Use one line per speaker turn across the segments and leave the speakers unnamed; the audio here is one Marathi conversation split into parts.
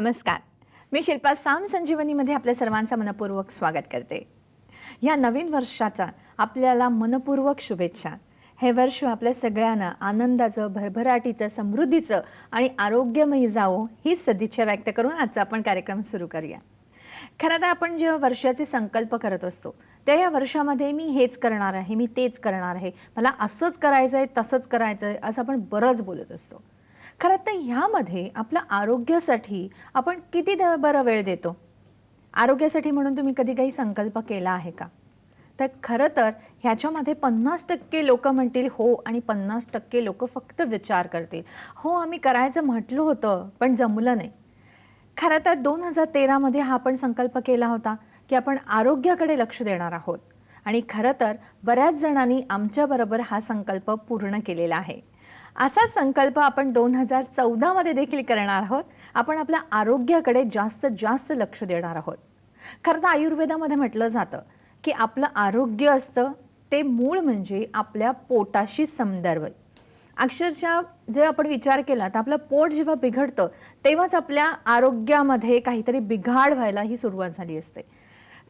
नमस्कार. मी शिल्पा साम संजीवनीमध्ये आपल्या सर्वांचं मनपूर्वक स्वागत करते. या नवीन वर्षाचा आपल्याला मनपूर्वक शुभेच्छा. हे वर्ष आपल्या सगळ्यांना आनंदाचं, भरभराटीचं, समृद्धीचं आणि आरोग्यमयी जावो ही सदिच्छा व्यक्त करून आजचा आपण कार्यक्रम सुरू करूया. खरं तर आपण जेव्हा वर्षाचे संकल्प करत असतो त्या या वर्षामध्ये मी हेच करणार आहे, मी तेच करणार आहे, मला असंच करायचं आहे, तसंच करायचं आहे असं आपण बरंच बोलत असतो. खरं तर ह्यामध्ये आपल्या आरोग्यासाठी आपण किती बरं वेळ देतो? आरोग्यासाठी म्हणून तुम्ही कधी काही संकल्प केला आहे का? तर खरं तर ह्याच्यामध्ये 50% लोक म्हणतील हो आणि 50% लोक फक्त विचार करतील हो आम्ही करायचं म्हटलं होतं पण जमलं नाही. खरं तर 2013मध्ये हा आपण संकल्प केला होता की आपण आरोग्याकडे लक्ष देणार आहोत आणि खरं तर बऱ्याच जणांनी आमच्याबरोबर हा संकल्प पूर्ण केलेला आहे. असाच संकल्प आपण 2014मध्ये देखील करणार आहोत. आपण आपल्या आरोग्याकडे जास्तीत जास्त लक्ष देणार आहोत. खरं तर आयुर्वेदामध्ये म्हटलं जातं की आपलं आरोग्य असतं ते मूळ म्हणजे आपल्या पोटाशी संदर्भ. अक्षरशः जे आपण विचार केला तर आपलं पोट जेव्हा बिघडतं तेव्हाच आपल्या आरोग्यामध्ये काहीतरी बिघाड व्हायला ही सुरुवात झाली असते.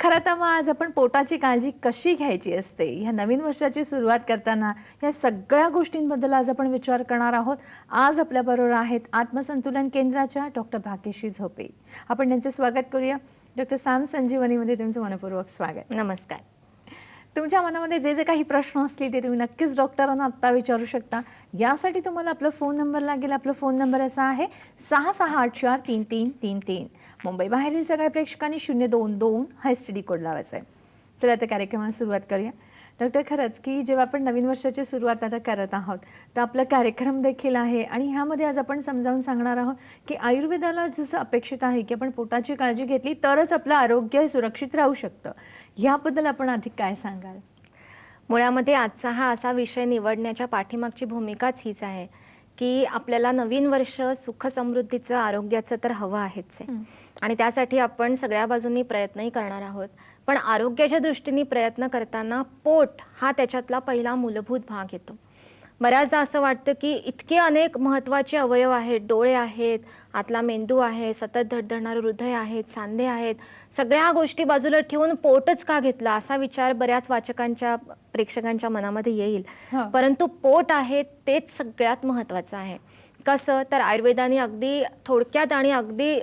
खरं तर मग आज आपण पोटाची काळजी कशी घ्यायची असते ह्या नवीन वर्षाची सुरुवात करताना या सगळ्या गोष्टींबद्दल आज आपण विचार करणार आहोत. आज आपल्याबरोबर आहेत आत्मसंतुलन केंद्राच्या डॉक्टर भाग्यश्री झोपे. आपण त्यांचे स्वागत करूया. डॉक्टर साम संजीवनीमध्ये तुमचं मनपूर्वक स्वागत.
नमस्कार.
तुमच्या मनामध्ये जे जे काही प्रश्न असतील ते तुम्ही नक्कीच डॉक्टरांना आत्ता विचारू शकता. यासाठी तुम्हाला आपला फोन नंबर लागेल. आपला फोन नंबर असा आहे 66843333. मुंबई बाहेरील सगळ्या प्रेक्षकांनी 022 हा STD कोड लावायचा आहे. चला आता कार्यक्रमाला सुरुवात करूया. डॉक्टर, खरंच की जेव्हा आपण नवीन वर्षाची सुरुवात आता करत आहोत तर आपला कार्यक्रम देखील आहे आणि ह्यामध्ये आज आपण समजावून सांगणार आहोत की आयुर्वेदाला जसं अपेक्षित आहे की आपण पोटाची काळजी घेतली तरच आपलं आरोग्य सुरक्षित राहू शकतं. याबद्दल आपण अधिक काय सांगाल?
मुळामध्ये आजचा हा असा विषय निवडण्याच्या पाठीमागची भूमिकाच हीच आहे की आपल्याला नवीन वर्ष सुख समृद्धीचं, आरोग्याचं तर हवं आहेच आहे आणि त्यासाठी आपण सगळ्या बाजूंनी प्रयत्नही करणार आहोत. पण आरोग्याच्या दृष्टीने प्रयत्न करताना पोट हा त्याच्यातला पहिला मूलभूत भाग येतो. बऱ्याचदा असं वाटतं की इतके अनेक महत्त्वाचे अवयव आहेत, डोळे आहेत, आतला मेंदू आहे, सतत धडधडणारं हृदय आहेत, सांधे आहेत, सगळ्या गोष्टी बाजूला ठेवून पोटच का घेतला असा विचार बऱ्याच वाचकांच्या, प्रेक्षकांच्या मनामध्ये येईल. परंतु पोट आहे तेच सगळ्यात महत्त्वाचं आहे. कसं तर आयुर्वेदाने अगदी थोडक्यात आणि अगदी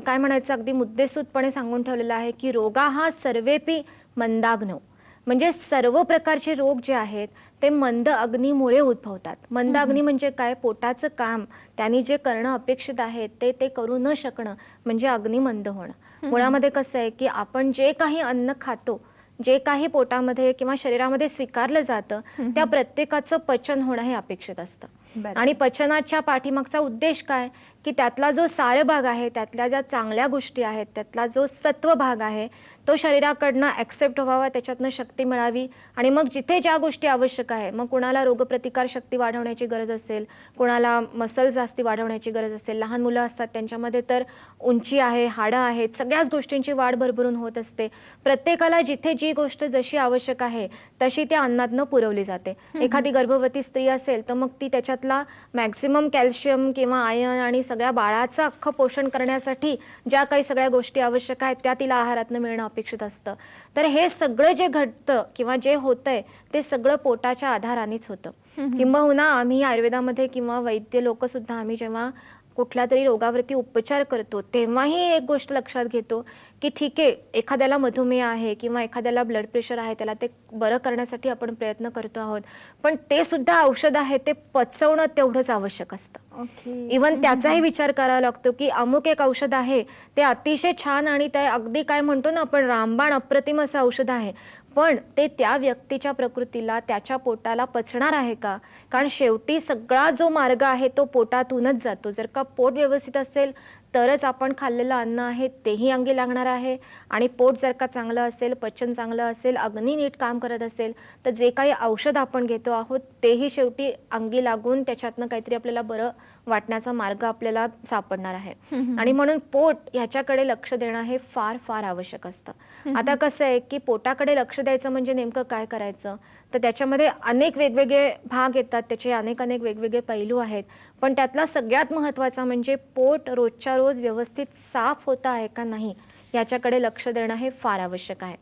काय म्हणायचं अगदी मुद्देसूदपणे सांगून ठेवलेलं आहे की रोगा हा सर्वेपी मंदाग्नो. म्हणजे सर्व प्रकारचे रोग जे आहेत ते मंद अग्नीमुळे उद्भवतात. मंद अग्नी म्हणजे काय? पोटाचं काम त्यांनी जे करणं अपेक्षित आहे ते करू न शकणं म्हणजे अग्नी मंद होणं. मुळामध्ये कसं आहे की आपण जे काही अन्न खातो, जे काही पोटामध्ये किंवा शरीरामध्ये स्वीकारलं जातं त्या प्रत्येकाचं पचन होणं हे अपेक्षित असतं. आणि पचनाच्या पाठीमागचा उद्देश काय की त्यातला जो सार भाग आहे, त्यातल्या ज्या चांगल्या गोष्टी आहेत, त्यातला जो सत्व भाग आहे तो शरीराकडनं ॲक्सेप्ट व्हावा, त्याच्यातनं शक्ती मिळावी आणि मग जिथे ज्या गोष्टी आवश्यक आहे, मग कुणाला रोगप्रतिकार शक्ती वाढवण्याची गरज असेल, कुणाला मसल्स जास्ती वाढवण्याची गरज असेल, लहान मुलं असतात त्यांच्यामध्ये तर उंची आहे, हाडं आहेत, सगळ्याच गोष्टींची वाढ भरभरून होत असते. प्रत्येकाला जिथे जी गोष्ट जशी आवश्यक आहे तशी त्या अन्नातनं पुरवली जाते. एखादी गर्भवती स्त्री असेल तर मग ती त्याच्यातला मॅक्सिमम कॅल्शियम किंवा आयर्न आणि सगळ्या बाळाचं अख्खं पोषण करण्यासाठी ज्या काही सगळ्या गोष्टी आवश्यक आहेत त्या तिला आहारातनं मिळणं अपेक्षित असतं. तर हे सगळं जे घडतं किंवा जे होतंय ते सगळं पोटाच्या आधारानेच होतं. किंबहुना आम्ही आयुर्वेदामध्ये किंवा वैद्य लोक सुद्धा आम्ही जेव्हा कुठल्या तरी रोगावरती उपचार करतो तेव्हाही एक गोष्ट लक्षात घेतो की ठीक आहे, एखाद्याला मधुमेह आहे किंवा एखाद्याला ब्लड प्रेशर आहे, त्याला ते बरं करण्यासाठी आपण प्रयत्न करतो आहोत, पण ते सुद्धा औषध आहे ते पचवणं तेवढंच आवश्यक असतं. इव्हन त्याचाही विचार करावा लागतो की अमुक एक औषध आहे ते अतिशय छान आणि ते अगदी काय म्हणतो ना आपण रामबाण अप्रतिम असं औषध आहे, पण ते त्या व्यक्तीच्या प्रकृतीला, त्याच्या पोटाला पचणार आहे का? कारण शेवटी सगळा जो मार्ग आहे तो पोटातूनच जातो. जर का पोट व्यवस्थित असेल तरच आपण खाल्लेलं अन्न आहे तेही अंगी लागणार आहे आणि पोट जर का चांगलं असेल, पचन चांगलं असेल, अग्नी नीट काम करत असेल तर जे काही औषध आपण घेतो आहोत तेही शेवटी अंगी लागून त्याच्यातनं काहीतरी आपल्याला बरं वाटण्याचा मार्ग आपल्याला सापडणार आहे. आणि म्हणून पोट ह्याच्याकडे लक्ष देणं हे फार फार आवश्यक असतं. आता कसं आहे की पोटाकडे लक्ष द्यायचं म्हणजे नेमकं काय करायचं, तर त्याच्यामध्ये अनेक वेगवेगळे भाग येतात, त्याचे अनेक वेगवेगळे पैलू आहेत. पण त्यातला सगळ्यात महत्त्वाचा म्हणजे पोट रोजच्या रोज व्यवस्थित साफ होतं आहे का नाही याच्याकडे लक्ष देणं हे फार आवश्यक आहे.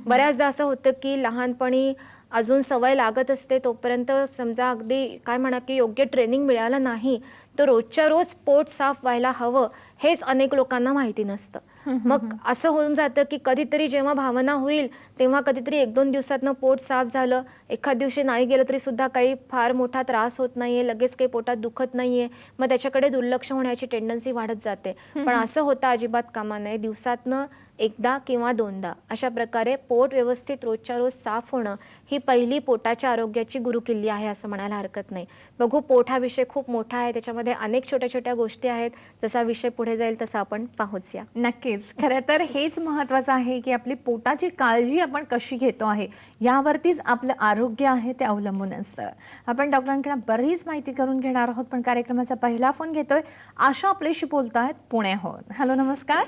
बऱ्याचदा असं होतं की लहानपणी अजून सवय लागत असते, तोपर्यंत समजा अगदी काय म्हणा की योग्य ट्रेनिंग मिळालं नाही तर रोजच्या रोज पोट साफ व्हायला हवं हेच अनेक लोकांना माहिती नसतं. मग असं होऊन जातं की कधीतरी जेव्हा भावना होईल तेव्हा कधीतरी 1-2 दिवसातनं पोट साफ झालं, एखाद दिवशी नाही गेलं तरी सुद्धा काही फार मोठा त्रास होत नाहीये, लगेच काही पोटात दुखत नाहीये, मग त्याच्याकडे दुर्लक्ष होण्याची टेंडन्सी वाढत जाते. पण असं होता अजिबात कामा नये. दिवसातनं एकदा किंवा 2दा अशा प्रकारे पोट व्यवस्थित रोजच्या रोज साफ होणं ही पहिली पोटाच्या आरोग्याची गुरुकिल्ली आहे असं म्हणायला हरकत नाही. बघू, पोट हा विषय खूप मोठा आहे, त्याच्यामध्ये अनेक छोट्या छोट्या गोष्टी आहेत. जसा विषय पुढे जाईल तसा आपण पाहूच या.
नक्कीच. खरं तर हेच महत्त्वाचं आहे की आपली पोटाची काळजी आपण कशी घेतो आहे यावरतीच आपलं आरोग्य आहे ते अवलंबून असतं. आपण डॉक्टरांकडे बरीच माहिती करून घेणार आहोत, पण कार्यक्रमाचा पहिला फोन घेतोय. आशा आपल्याशी बोलतायत पुण्याहून. हॅलो, नमस्कार.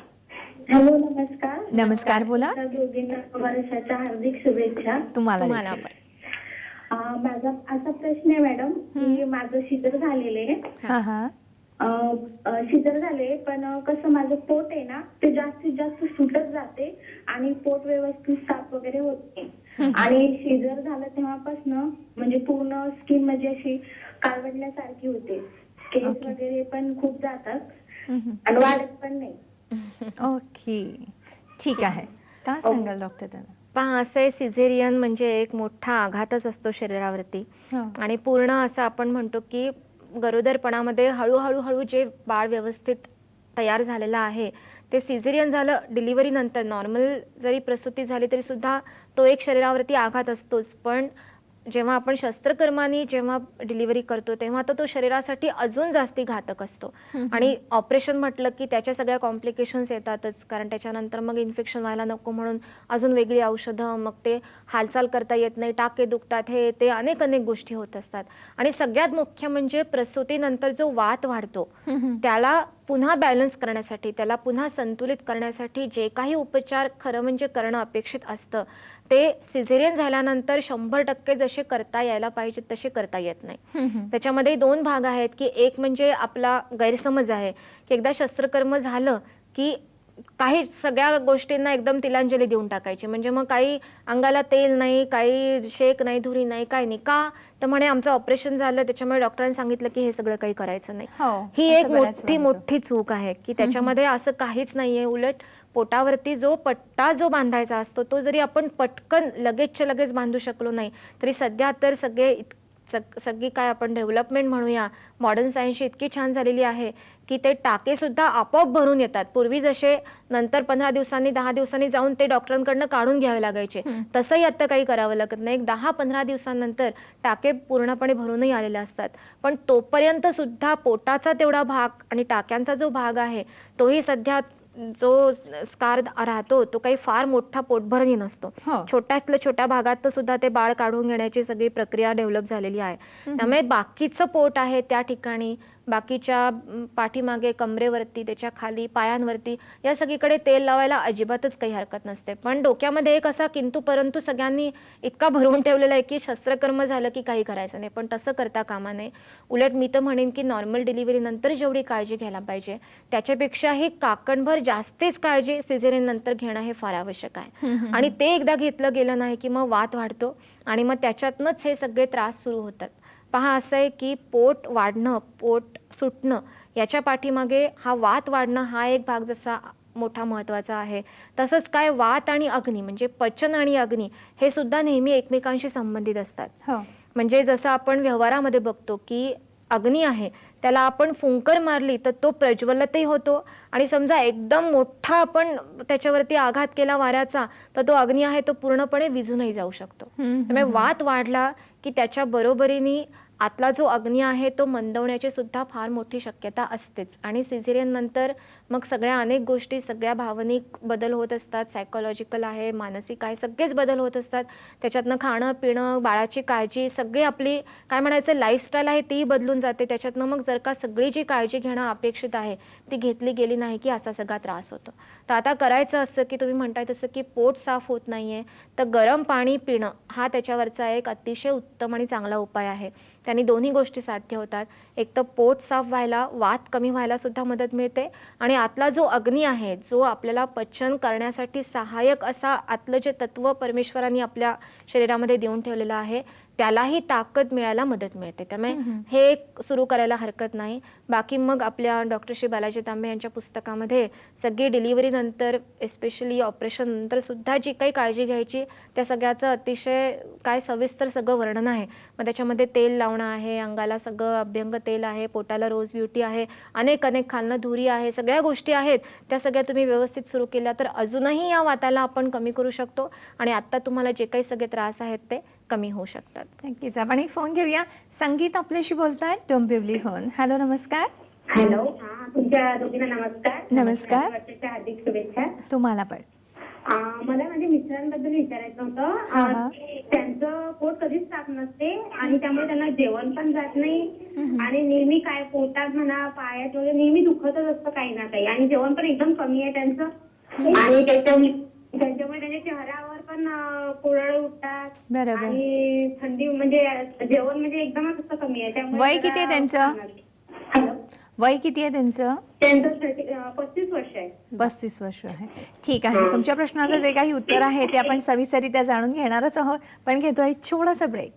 हॅलो, नमस्कार.
नमस्कार, बोला.
दोघींना वर्षाच्या हार्दिक शुभेच्छा.
तुम्हाला
तुम्हाला
देखील.
पण
माझा असा प्रश्न आहे मॅडम की माझं शिजर झालेलं आहे.
हा हा.
शिजर झाले, पण कसं माझं पोट आहे ना ते जास्तीत जास्त सुटत जाते आणि पोट व्यवस्थित साफ वगैरे होत नाही. आणि शिजर झालं तेव्हापासून म्हणजे पूर्ण स्किन म्हणजे अशी काळवडल्यासारखी होते. केस वगैरे पण खूप जातात आणि वाढत पण नाही.
ओके, ठीक आहे. काय सांगाल डॉक्टर त्यांना?
पहा, असं आहे, सिझेरियन म्हणजे एक मोठा आघातच असतो शरीरावरती. आणि पूर्ण असं आपण म्हणतो की गरोदरपणामध्ये हळूहळू जे बाळ व्यवस्थित तयार झालेलं आहे ते सिझेरियन झालं, डिलिव्हरी नंतर नॉर्मल जरी प्रसूती झाली तरी सुद्धा तो एक शरीरावरती आघात असतोच. पण जेव्हा आपण शस्त्रकर्माने जेव्हा डिलिव्हरी करतो तेव्हा तो शरीरासाठी अजून जास्ती घातक असतो. आणि ऑपरेशन म्हटलं की त्याच्या सगळ्या कॉम्प्लिकेशन्स येतातच, कारण त्याच्यानंतर मग इन्फेक्शन व्हायला नको म्हणून अजून वेगळी औषधं, मग ते हालचाल करता येत नाही, टाके दुखतात, हे ते अनेक गोष्टी होत असतात. आणि सगळ्यात मुख्य म्हणजे प्रसूतीनंतर जो वात वाढतो त्याला पुन्हा बॅलन्स करण्यासाठी, त्याला पुन्हा संतुलित करण्यासाठी जे काही उपचार खरं म्हणजे करणं अपेक्षित असतं ते सिझेरियन झाल्यानंतर 100% जसे करता यायला पाहिजे तसे करता येत नाही. त्याच्यामध्ये 2 भाग आहेत की एक म्हणजे आपला गैरसमज आहे की एकदा शस्त्रकर्म झालं की काही सगळ्या गोष्टींना एकदम तिलांजली देऊन टाकायची, म्हणजे मग काही अंगाला तेल नाही, काही शेक नाही, धुरी नाही, काही नाही. का तर म्हणे आमचं ऑपरेशन झालं त्याच्यामुळे डॉक्टरांनी सांगितलं की हे सगळं काही करायचं नाही. ही एक मोठी चूक आहे की त्याच्यामध्ये असं काहीच नाहीये. उलट पोटावरती जो पट्टा जो बांधायचा असतो तो जरी आपण पटकन लगेचच्या लगेच बांधू शकलो नाही तरी सध्या तर सगळी काय आपण डेव्हलपमेंट म्हणूया, मॉडर्न सायन्सची इतकी छान झालेली आहे की ते टाके सुद्धा आपोआप भरून येतात. पूर्वी जसे नंतर 15 दिवसांनी 10 दिवसांनी जाऊन ते डॉक्टरांकडनं काढून घ्यावे लागायचे, तसंही आता काही करावं लागत नाही. एक 10-15 दिवसांनंतर टाके पूर्णपणे भरूनही आलेले असतात. पण तोपर्यंत सुद्धा पोटाचा तेवढा भाग आणि टाक्यांचा जो भाग आहे तोही सध्या जो स्कार राहतो तो काही फार मोठा पोटभरही नसतो. छोट्यातल्या छोट्या भागात सुद्धा ते बाळ काढून घेण्याची सगळी प्रक्रिया डेव्हलप झालेली आहे. त्यामुळे बाकीचं पोट आहे त्या ठिकाणी, बाकीच्या पाठीमागे, कमरेवरती, त्याच्या खाली, पायांवरती या सगळीकडे तेल लावायला अजिबातच काही हरकत नसते. पण डोक्यामध्ये एक असा किंतु परंतु सगळ्यांनी इतका भरवून ठेवलेला आहे की शस्त्रकर्म झालं की काही करायचं नाही. पण तसं करता कामा नये. उलट मी तर म्हणेन की नॉर्मल डिलिव्हरी नंतर जेवढी काळजी घ्यायला पाहिजे त्याच्यापेक्षाही काकणभर जास्तीच काळजी सिझेरियन नंतर घेणं हे फार आवश्यक आहे. आणि ते एकदा घेतलं गेलं नाही की मग वात वाढतो आणि मग त्याच्यातनंच हे सगळे त्रास सुरू होतात. पहा, असं आहे की पोट वाढणं, पोट सुटणं याच्या पाठीमागे हा वात वाढणं हा एक भाग जसा मोठा महत्त्वाचा आहे, तसंच काय वात आणि अग्नी म्हणजे पचन आणि अग्नी हे सुद्धा नेहमी एकमेकांशी संबंधित असतात. म्हणजे जसं आपण व्यवहारामध्ये बघतो की अग्नी आहे त्याला आपण फुंकर मारली तर तो प्रज्वलितही होतो आणि समजा एकदम मोठा आपण त्याच्यावरती आघात केला वाऱ्याचा तर तो अग्नी आहे तो पूर्णपणे विझूनही जाऊ शकतो. त्यामुळे वात वाढला की त्याच्या बरोबरीने आतला जो अग्नी आहे तो मंदवण्याची सुद्धा फार मोठी शक्यता असतेच. आणि सिझेरियन नंतर मग सगळ्या अनेक गोष्टी, सगळ्या भावनिक बदल होत असतात, सायकोलॉजिकल आहे, मानसिक आहे, सगळेच बदल होत असतात. त्याच्यातनं खाणं पिणं, बाळाची काळजी, सगळी आपली काय म्हणायचं लाईफस्टाईल आहे ती बदलून जाते. त्याच्यातनं मग जर का सगळी जी काळजी घेणं अपेक्षित आहे ती घेतली गेली नाही की असा सगळा त्रास होतो. तर आता करायचं असं की तुम्ही म्हणताय तसं की पोट साफ होत नाहीये, तर गरम पाणी पिणं हा त्याच्यावरचा एक अतिशय उत्तम आणि चांगला उपाय आहे. त्यांनी दोन्ही गोष्टी साध्य होतात. एक तर पोट साफ व्हायला, वात कमी व्हायला सुद्धा मदत मिळते आणि आतला जो अग्नी आहे, जो आपल्याला पचन करण्यासाठी सहाय्यक असा आतलं जे तत्व परमेश्वरांनी आपल्या शरीरामध्ये देऊन ठेवलेलं आहे त्यालाही ताकद मिळायला मदत मिळते. त्यामुळे हे सुरू करायला हरकत नाही. बाकी मग आपल्या डॉक्टर श्री बालाजी तांबे यांच्या पुस्तकामध्ये सगळी डिलिव्हरीनंतर, एस्पेशली ऑपरेशन नंतर सुद्धा जी काही काळजी घ्यायची त्या सगळ्याचं अतिशय काय सविस्तर सगळं वर्णन आहे. मग त्याच्यामध्ये तेल लावणं आहे, अंगाला सगळं अभ्यंग तेल आहे, पोटाला रोज ब्युटी आहे, अनेक खालनं धुरी आहे, सगळ्या गोष्टी आहेत. त्या सगळ्या तुम्ही व्यवस्थित सुरू केल्या तर अजूनही या वाताला आपण कमी करू शकतो आणि आत्ता तुम्हाला जे काही सगळे त्रास आहेत ते कमी होऊ शकतात.
नक्कीच. आपण एक फोन घेऊया. संगीत आपल्याशी बोलताय डोंबिवलीहून. हॅलो, नमस्कार.
हॅलो, हा तुमच्या दोघींना नमस्कार.
नमस्कार.
वर्षाच्या हार्दिक शुभेच्छा.
तुम्हाला पण.
मला माझ्या मिस्टरांबद्दल विचारायचं
हा, हा.
होतं. त्यांचं पोट कधीच साफ नसते आणि त्यामुळे त्यांना जेवण पण जात नाही आणि नेहमी काय पोटात म्हणा पायात वगैरे नेहमी दुखतच असतं काही ना काही आणि जेवण पण एकदम कमी आहे त्यांचं आणि त्याच्यामुळे त्यांच्या चेहऱ्यावर पण पुरळ उठतात
बरोबर.
आणि थंडी म्हणजे जेवण म्हणजे एकदमच असं कमी आहे. त्यामुळे
वय किती आहे त्यांचं?
हॅलो,
वय किती आहे त्यांचं?
त्यांचं 35 वर्ष आहे.
35 वर्ष आहे. ठीक आहे. तुमच्या प्रश्नाचं जे काही उत्तर आहे ते आपण सविस्तरित्या जाणून घेणारच आहोत, पण घेतोय छोटासा ब्रेक.